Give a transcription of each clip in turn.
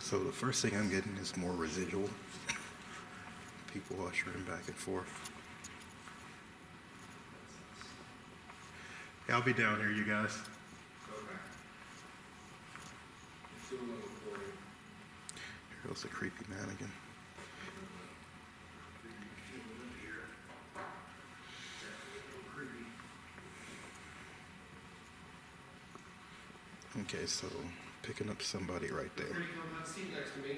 So the first thing I'm getting is more residual. People ushering back and forth. Yeah, I'll be down here, you guys. Okay. Let's do a little recording. Here goes the creepy man again. Okay, so picking up somebody right there. Come have a seat next to me.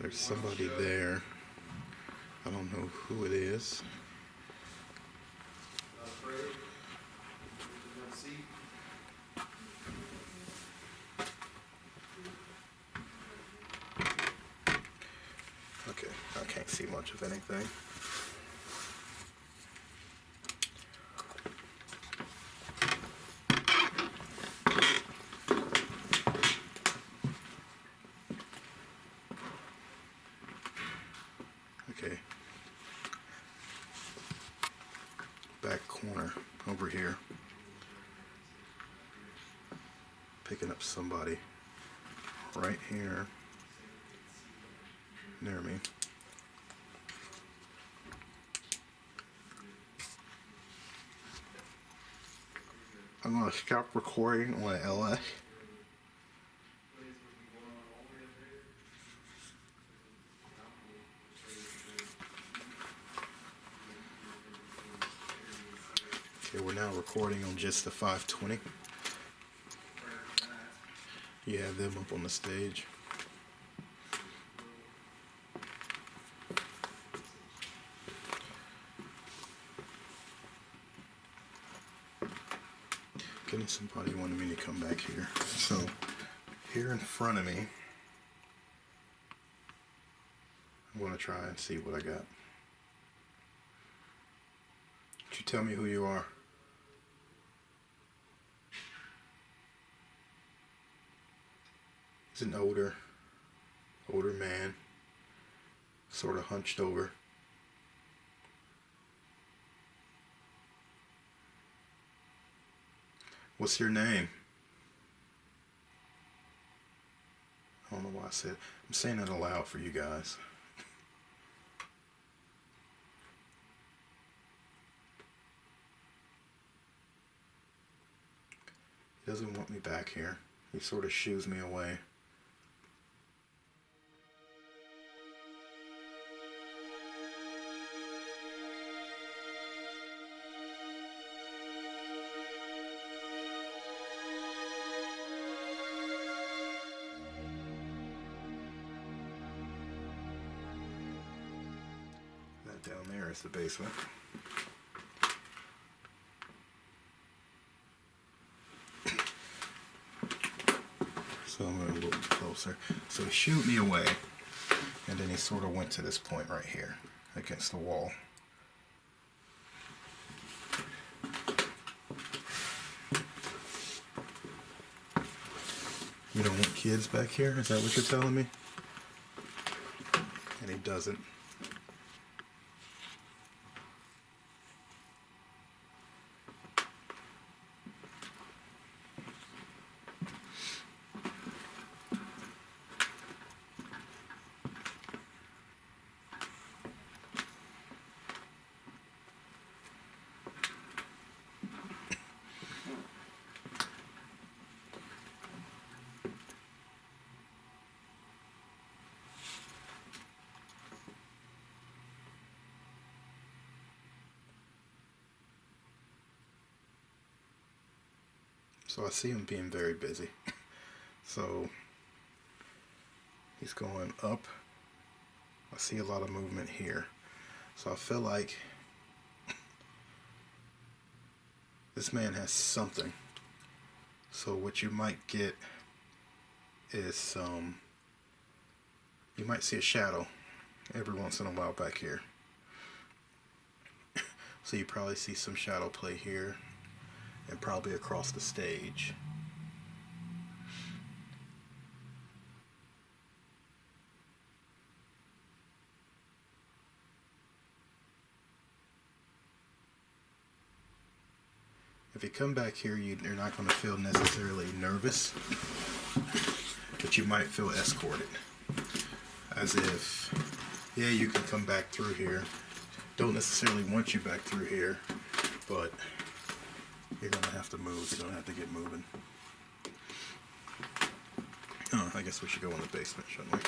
There's somebody there. I don't know who it is. Not afraid. Have a seat. Okay, I can't see much of anything. Okay. Back corner over here. Picking up somebody right here near me. I'm going to stop recording on LS. Okay, we're now recording on just the 520. You have them up on the stage. Getting somebody wanted me to come back here. So, here in front of me, I'm going to try and see what I got. Could you tell me who you are? He's an older man, sort of hunched over. What's your name? I don't know why I said. I'm saying it aloud for you guys. He doesn't want me back here. He sort of shoos me away. That down there is the basement. So I'm going a little closer. So he shooed me away, and then he sort of went to this point right here against the wall. You don't want kids back here? Is that what you're telling me? And he doesn't. So I see him being very busy. So he's going up. I see a lot of movement here. So I feel like this man has something. So what you might get is you might see a shadow every once in a while back here. So you probably see some shadow play here and probably across the stage. If you come back here, you're not going to feel necessarily nervous, but but you might feel escorted. As if, yeah, you can come back through here. Don't necessarily want you back through here, but you're gonna have to move. You're gonna have to get moving. Oh, I guess we should go in the basement, shouldn't we?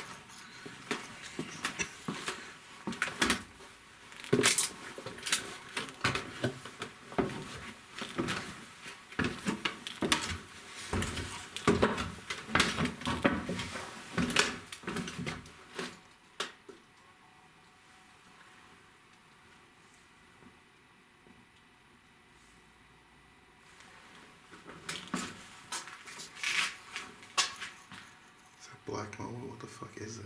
Black mold? What the fuck is that?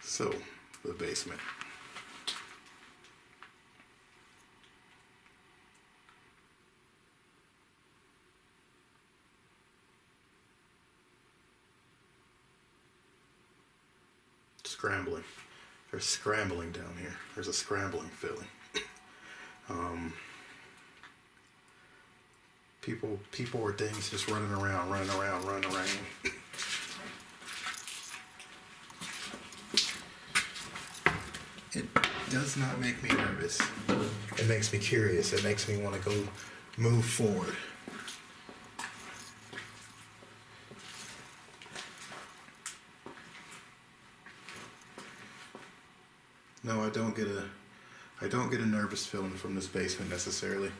So, the basement. Scrambling. There's scrambling down here. There's a scrambling feeling. People or things just running around. It does not make me nervous. It makes me curious. It makes me want to go move forward. No, I don't get a nervous feeling from this basement necessarily.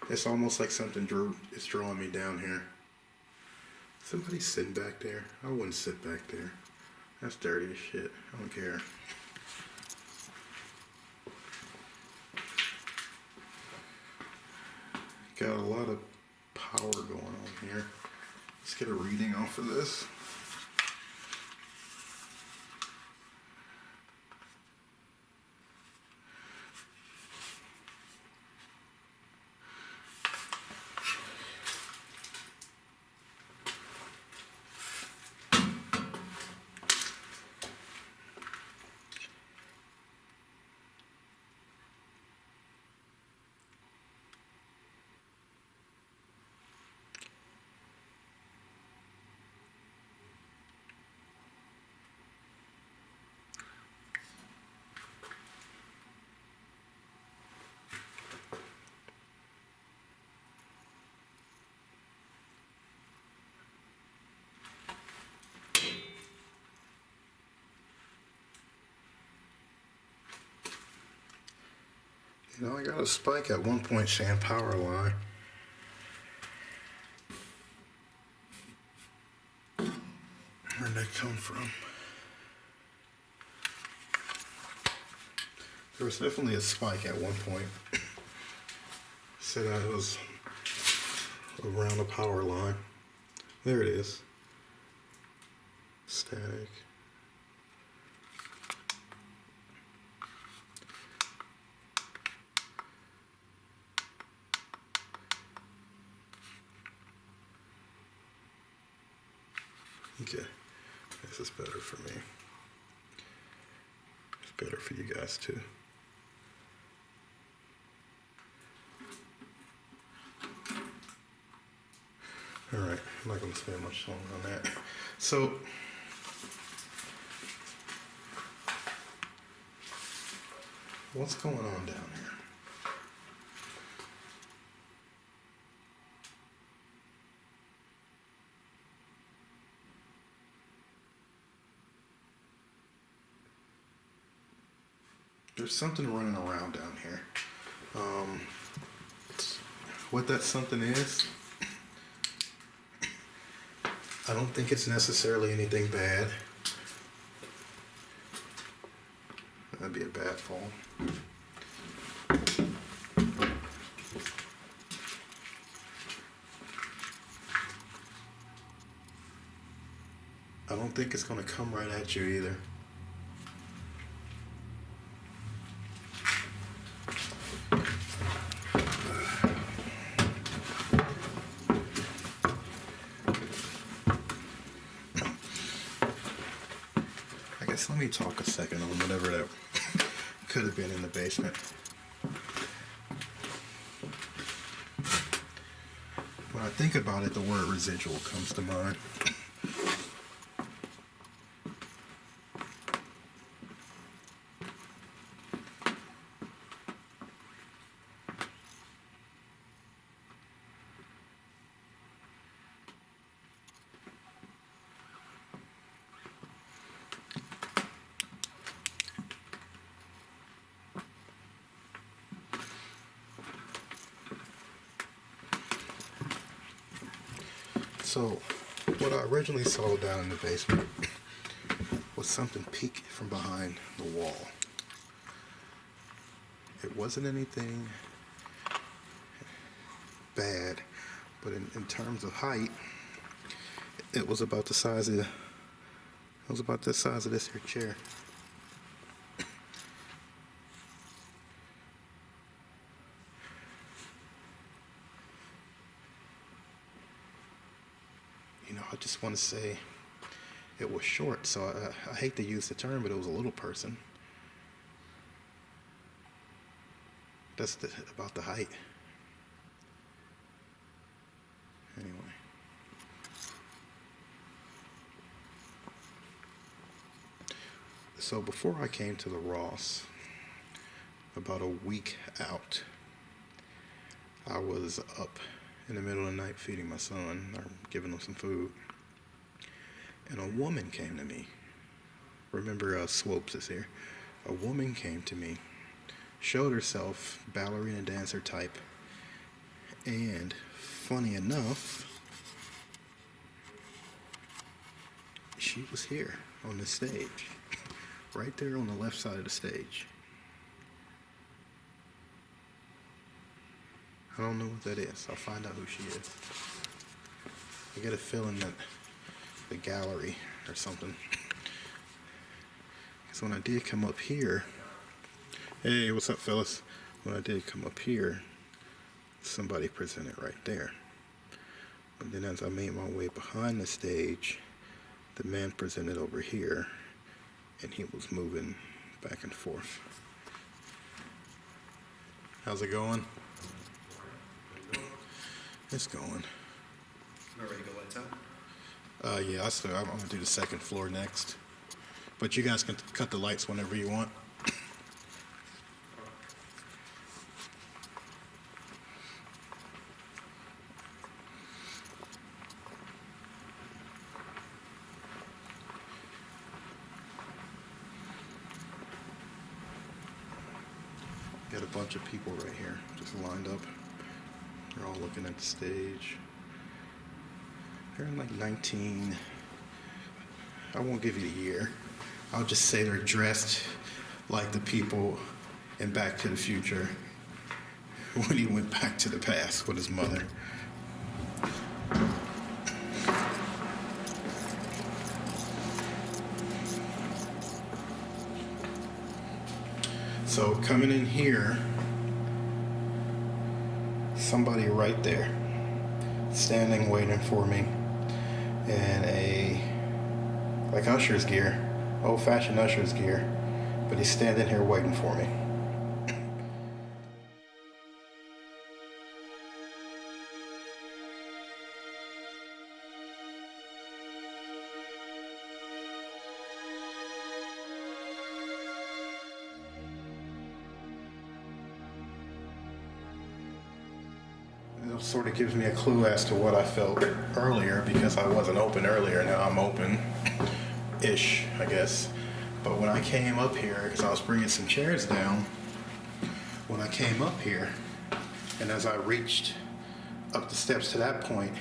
It's almost like something is drawing me down here. Somebody's sitting back there. I wouldn't sit back there. That's dirty as shit. I don't care. Got a lot of power going on here. Let's get a reading off of this. You know, I got a spike at one point saying power line. Where'd that come from? There was definitely a spike at one point. Said I was around the power line. There it is. Static. Okay, this is better for me. It's better for you guys too. All right, I'm not going to spend much longer on that. So, what's going on down here? There's something running around down here. What that something is, I don't think it's necessarily anything bad. That'd be a bad fall. I don't think it's going to come right at you either. guess let me talk a second on whatever that could have been in the basement. When I think about it, the word residual comes to mind. So, what I originally saw down in the basement was something peek from behind the wall. It wasn't anything bad, but in terms of height, it was about the size of this here chair. You know, I just want to say it was short, so I hate to use the term, but it was a little person. That's about the height. Anyway. So before I came to the Ross, about a week out, I was up in the middle of the night feeding my son, or giving him some food, and a woman came to me. Remember, Swopes is here. A woman came to me, showed herself, ballerina dancer type, and funny enough, she was here on the stage, right there on the left side of the stage. I don't know what that is. I'll find out who she is. I get a feeling that the gallery or something. Because when I did come up here, hey, what's up, fellas? When I did come up here, somebody presented right there. But then as I made my way behind the stage, the man presented over here, and he was moving back and forth. How's it going? It's going. Not ready to go lights out? Yeah, I'm gonna do the second floor next. But you guys can cut the lights whenever you want. Got a bunch of people right here, just lined up. They're all looking at the stage. They're in like 19, I won't give you the year. I'll just say they're dressed like the people in Back to the Future when he went back to the past with his mother. So coming in here, somebody right there, standing waiting for me in a, like usher's gear, old-fashioned usher's gear, but he's standing here waiting for me. It sort of gives me a clue as to what I felt earlier, because I wasn't open earlier. Now I'm open-ish, I guess. But when I came up here, because I was bringing some chairs down, when I came up here, and as I reached up the steps to that point,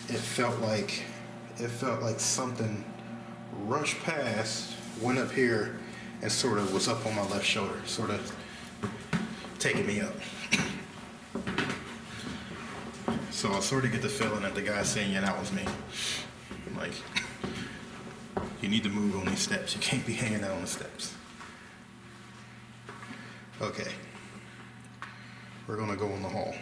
it felt like something rushed past, went up here, and sort of was up on my left shoulder, sort of taking me up. So I sort of get the feeling that the guy's saying, yeah, that was me. Like, you need to move on these steps. You can't be hanging out on the steps. Okay. We're going to go in the hall.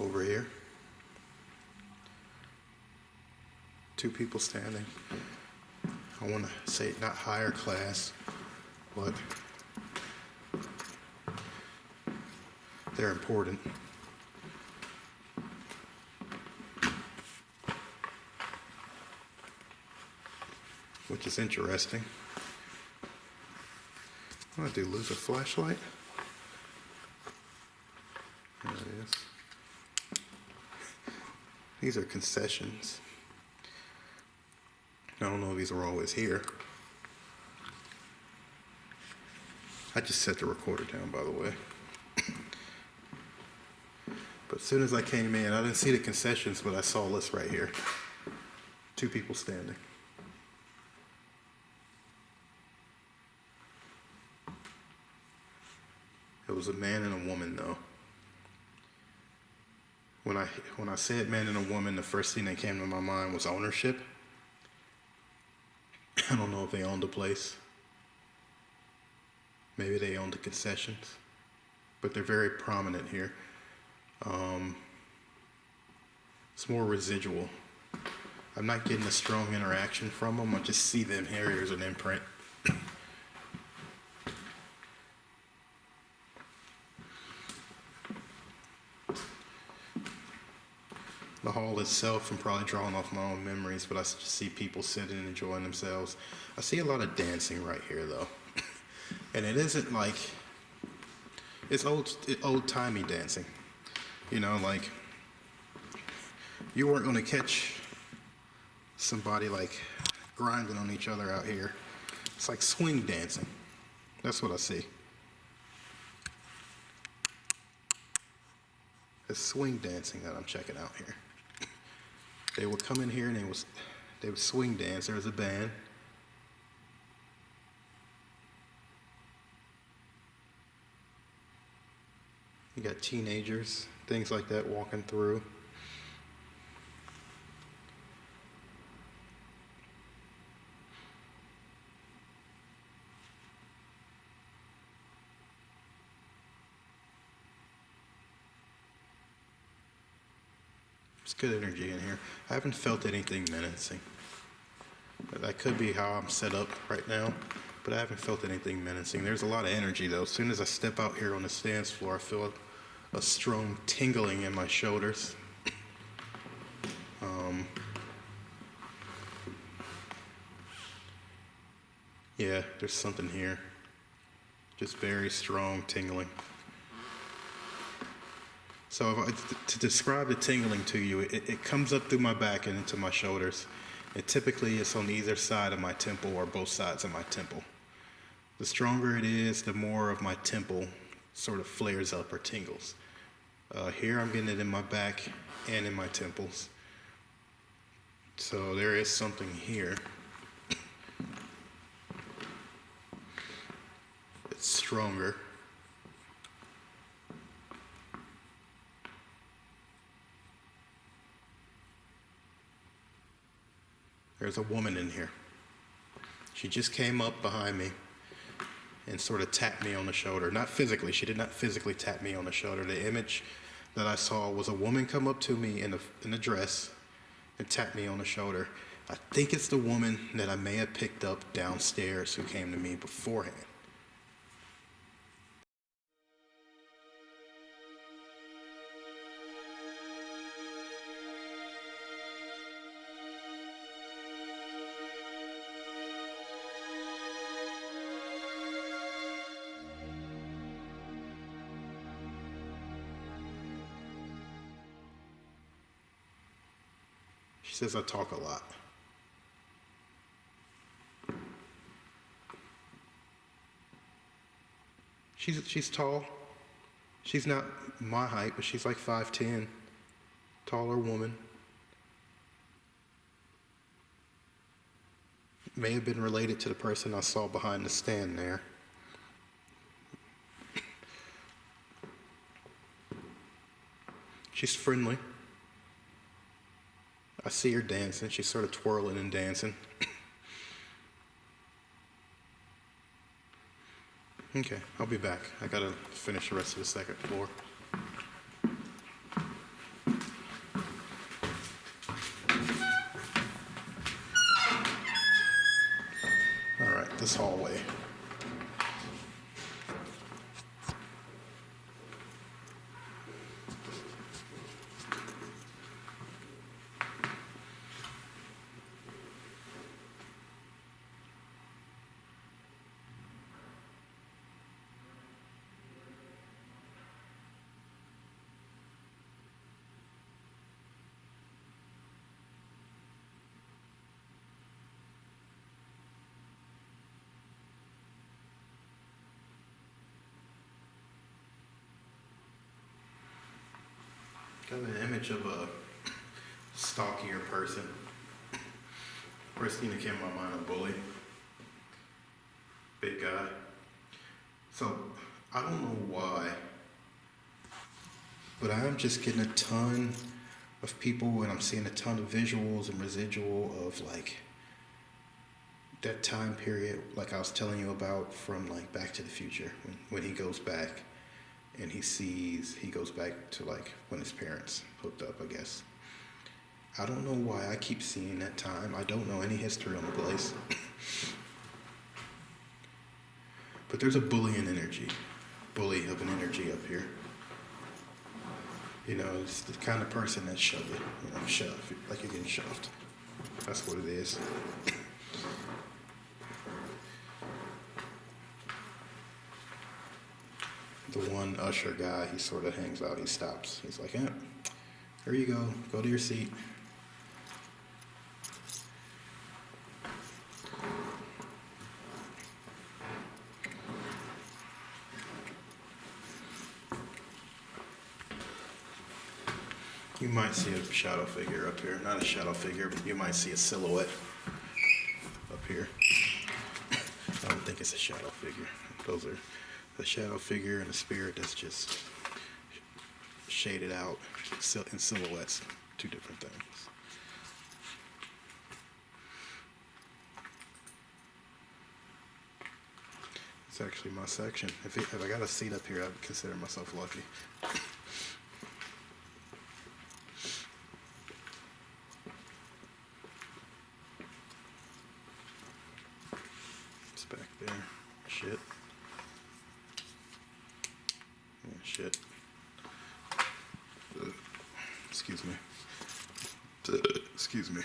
over here. Two people standing. I want to say not higher class, but they're important. Which is interesting. Oh, did I lose a flashlight? There it is. These are concessions. I don't know if these are always here. I just set the recorder down, by the way. But as soon as I came in, I didn't see the concessions, but I saw this right here. Two people standing. It was a man and a woman, though. When I said man and a woman, the first thing that came to my mind was ownership. I don't know if they owned the place. Maybe they owned the concessions, but they're very prominent here. It's more residual. I'm not getting a strong interaction from them. I just see them here. Here's an imprint. The hall itself, I'm probably drawing off my own memories, but I just see people sitting and enjoying themselves. I see a lot of dancing right here, though. And it isn't like, it's old-timey dancing. You know, like, you weren't going to catch somebody, like, grinding on each other out here. It's like swing dancing. That's what I see. It's swing dancing that I'm checking out here. They would come in here and they would swing dance. There was a band. You got teenagers, things like that walking through. It's good energy in here. I haven't felt anything menacing. That could be how I'm set up right now, but I haven't felt anything menacing. There's a lot of energy, though. As soon as I step out here on the dance floor, I feel a strong tingling in my shoulders. Yeah, there's something here. Just very strong tingling. So to describe the tingling to you, it comes up through my back and into my shoulders. And typically it's on either side of my temple or both sides of my temple. The stronger it is, the more of my temple sort of flares up or tingles. Here I'm getting it in my back and in my temples. So there is something here. It's stronger. There's a woman in here. She just came up behind me and sort of tapped me on the shoulder. Not physically. She did not physically tap me on the shoulder. The image that I saw was a woman come up to me in a dress and tap me on the shoulder. I think it's the woman that I may have picked up downstairs who came to me beforehand. She says I talk a lot. She's tall. She's not my height, but she's like 5'10", taller woman. May have been related to the person I saw behind the stand there. She's friendly. I see her dancing. She's sort of twirling and dancing. Okay, I'll be back. I gotta finish the rest of the second floor. Got an image of a stockier person. First thing that came to my mind, a bully. Big guy. So, I don't know why, but I am just getting a ton of people, and I'm seeing a ton of visuals and residual of like that time period, like I was telling you about from like Back to the Future, when he goes back and he goes back to like when his parents hooked up, I guess. I don't know why I keep seeing that time. I don't know any history on the place. But there's a bully of an energy up here. You know, it's the kind of person that shove it, shove, like you're getting shoved. That's what it is. The one usher guy, he sort of hangs out, he stops. He's like, here you go to your seat. You might see a shadow figure up here. Not a shadow figure, but you might see a silhouette up here. I don't think it's a shadow figure. Those are the shadow figure and the spirit that's just shaded out in silhouettes. Two different things. It's actually my section. If I got a seat up here, I would consider myself lucky. Back there. Shit. Yeah, shit. Excuse me. Excuse me.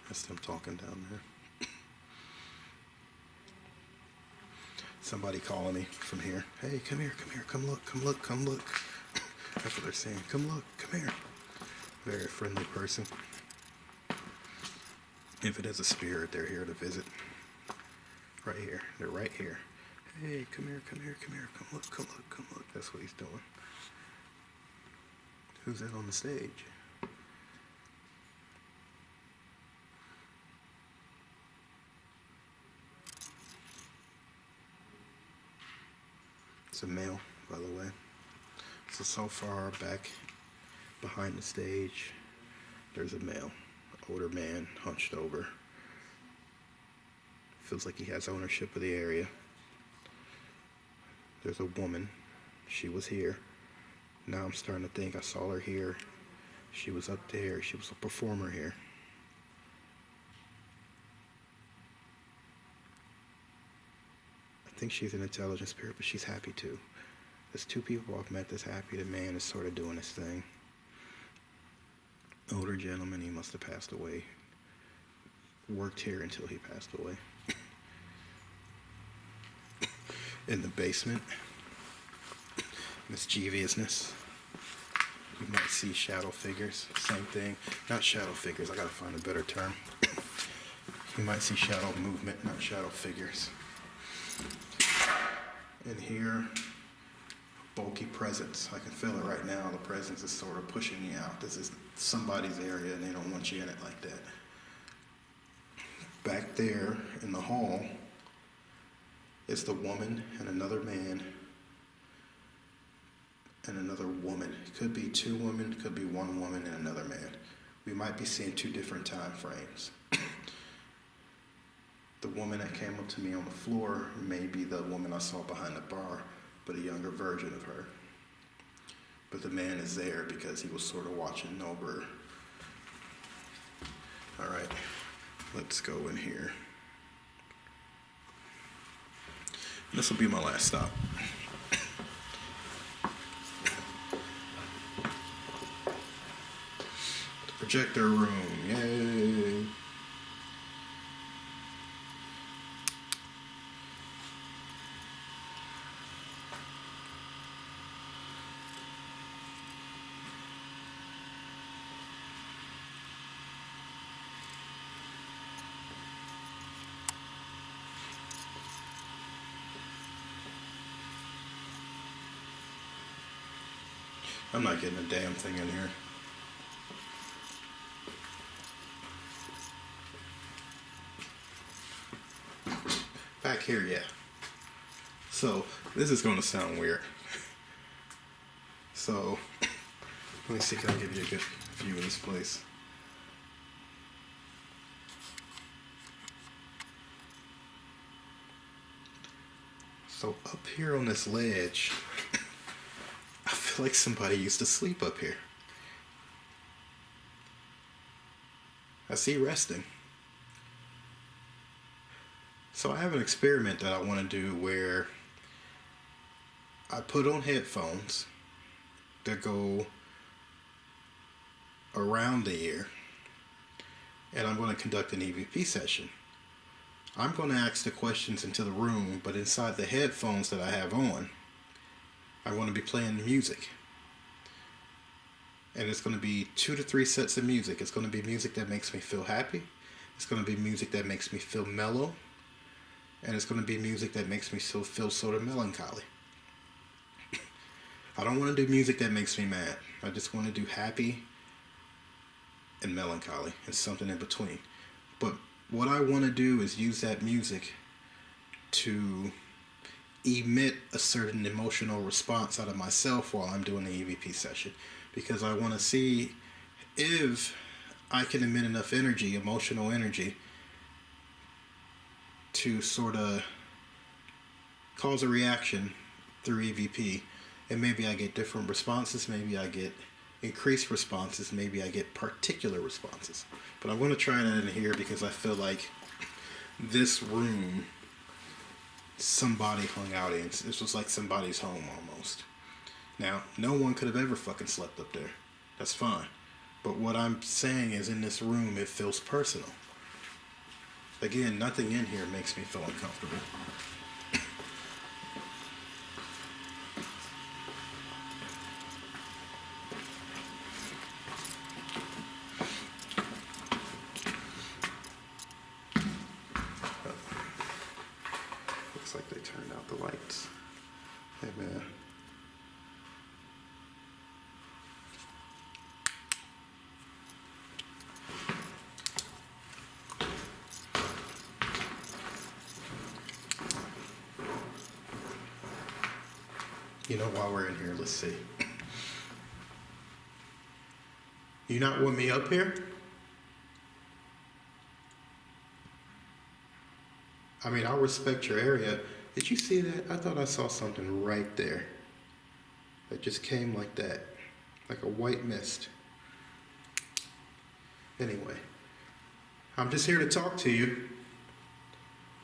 That's them talking down there. Somebody calling me from here. Hey, come here, come look. That's what they're saying. Come look, come here. Very friendly person. If it is a spirit, they're here to visit. Right here. They're right here. Hey, come here. Come look. That's what he's doing. Who's that on the stage? It's a male, by the way. So far back behind the stage, there's a male, older man, hunched over. Feels like he has ownership of the area. There's a woman. She was here. Now I'm starting to think I saw her here. She was up there. She was a performer here. I think she's an intelligent spirit, but she's happy too. There's two people I've met that's happy. The man is sort of doing his thing. Older gentleman, he must have passed away. Worked here until he passed away. In the basement, mischievousness. You might see shadow figures. Same thing. Not shadow figures. I gotta find a better term. You might see shadow movement, not shadow figures. And here, bulky presence. I can feel it right now. The presence is sort of pushing me out. This is somebody's area and they don't want you in it like that. Back there in the hall is the woman and another man and another woman. It could be two women, it could be one woman and another man. We might be seeing two different time frames. The woman that came up to me on the floor may be the woman I saw behind the bar, but a younger version of her. But the man is there because he was sort of watching over. All right, let's go in here. This will be my last stop. The projector room, yay! I'm not getting a damn thing in here. Back here, yeah. So, this is going to sound weird. So, let me see, can I give you a good view of this place? So, up here on this ledge, I feel like somebody used to sleep up here. I see resting. So I have an experiment that I want to do where I put on headphones that go around the ear, and I'm going to conduct an EVP session. I'm going to ask the questions into the room, but inside the headphones that I have on, I'm going to be playing music. And it's going to be 2 to 3 sets of music. It's going to be music that makes me feel happy. It's going to be music that makes me feel mellow. And it's going to be music that makes me feel sort of melancholy. I don't want to do music that makes me mad. I just want to do happy and melancholy and something in between. But what I want to do is use that music to emit a certain emotional response out of myself while I'm doing the EVP session. Because I want to see if I can emit enough energy, emotional energy, to sort of cause a reaction through EVP, and maybe I get different responses, maybe I get increased responses, maybe I get particular responses. But I'm going to try that in here because I feel like this room somebody hung out in. This was like somebody's home almost. Now, no one could have ever fucking slept up there. That's fine. But what I'm saying is in this room it feels personal. Again, nothing in here makes me feel uncomfortable. Looks like they turned out the lights. Hey, man. You know, while we're in here, let's see. You not want me up here? I mean, I'll respect your area. Did you see that? I thought I saw something right there. That just came like that. Like a white mist. Anyway. I'm just here to talk to you.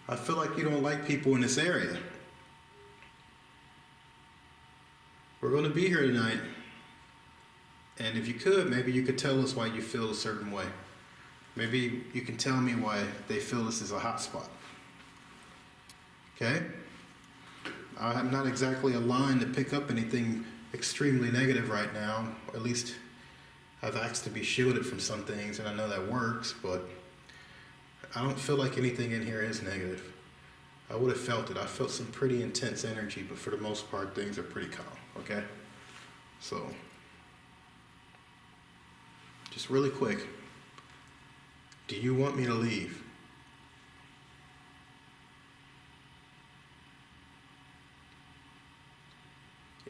I feel like you don't like people in this area. We're going to be here tonight. And if you could, maybe you could tell us why you feel a certain way. Maybe you can tell me why they feel this is a hot spot. Okay? I'm not exactly aligned to pick up anything extremely negative right now. Or at least I've asked to be shielded from some things, and I know that works, but I don't feel like anything in here is negative. I would have felt it. I felt some pretty intense energy, but for the most part, things are pretty calm, okay? So, just really quick, do you want me to leave?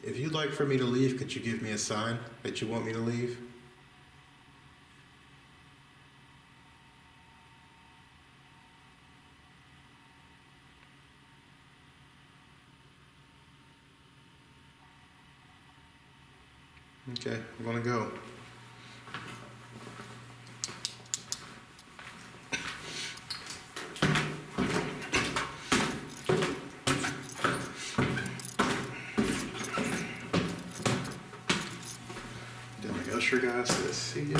If you'd like for me to leave, could you give me a sign that you want me to leave? Okay, I'm gonna go. Then the usher guy says, see ya.